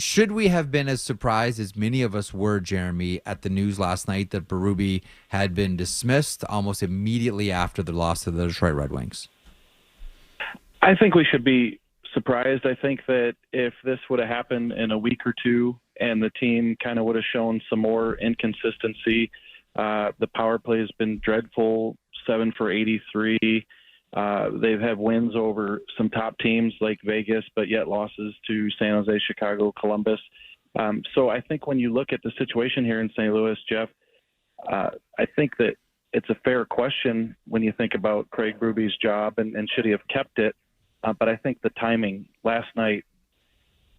Should we have been as surprised as many of us were, Jeremy, at the news last night that Berube had been dismissed almost immediately after the loss to the Detroit Red Wings? I think we should be surprised. I think that if this would have happened in a week or two and the team kind of would have shown some more inconsistency, the power play has been dreadful, 7 for 83. They've had wins over some top teams like Vegas, but yet losses to San Jose, Chicago, Columbus. So I think when you look at the situation here in St. Louis, Jeff, I think that it's a fair question when you think about Craig Berube's job and should he have kept it. But I think the timing last night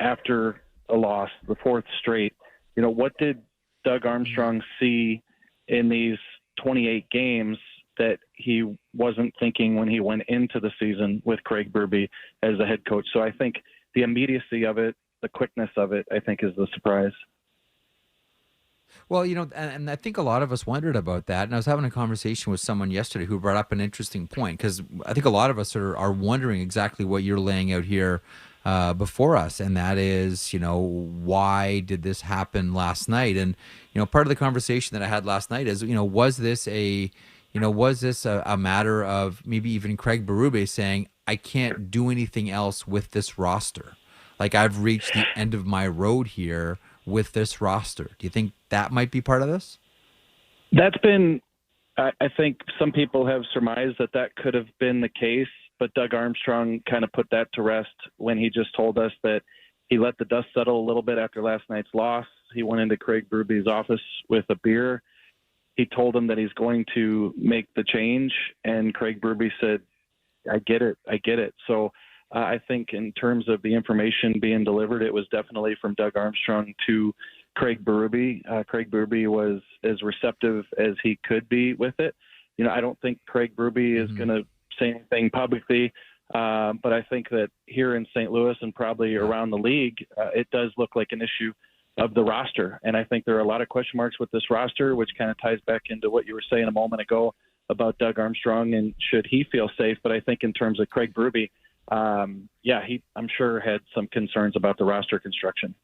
after a loss, the fourth straight, what did Doug Armstrong see in these 28 games that he wasn't thinking when he went into the season with Craig Berube as the head coach? So I think the immediacy of it, the quickness of it, I think is the surprise. Well, and I think a lot of us wondered about that. And I was having a conversation with someone yesterday who brought up an interesting point, because I think a lot of us are wondering exactly what you're laying out here before us. And that is, why did this happen last night? And, part of the conversation that I had last night is, was this a matter of maybe even Craig Berube saying, I can't do anything else with this roster? Like, I've reached the end of my road here with this roster. Do you think that might be part of this? That's been, I think some people have surmised that could have been the case, but Doug Armstrong kind of put that to rest when he just told us that he let the dust settle a little bit after last night's loss. He went into Craig Berube's office with a beer. He told him that he's going to make the change, and Craig Berube said, I get it. So I think in terms of the information being delivered, it was definitely from Doug Armstrong to Craig Berube. Craig Berube was as receptive as he could be with it. I don't think Craig Berube is going to say anything publicly, but I think that here in St. Louis and probably around the league, it does look like an issue of the roster. And I think there are a lot of question marks with this roster, which kind of ties back into what you were saying a moment ago about Doug Armstrong and should he feel safe. But I think in terms of Craig Berube, I'm sure had some concerns about the roster construction.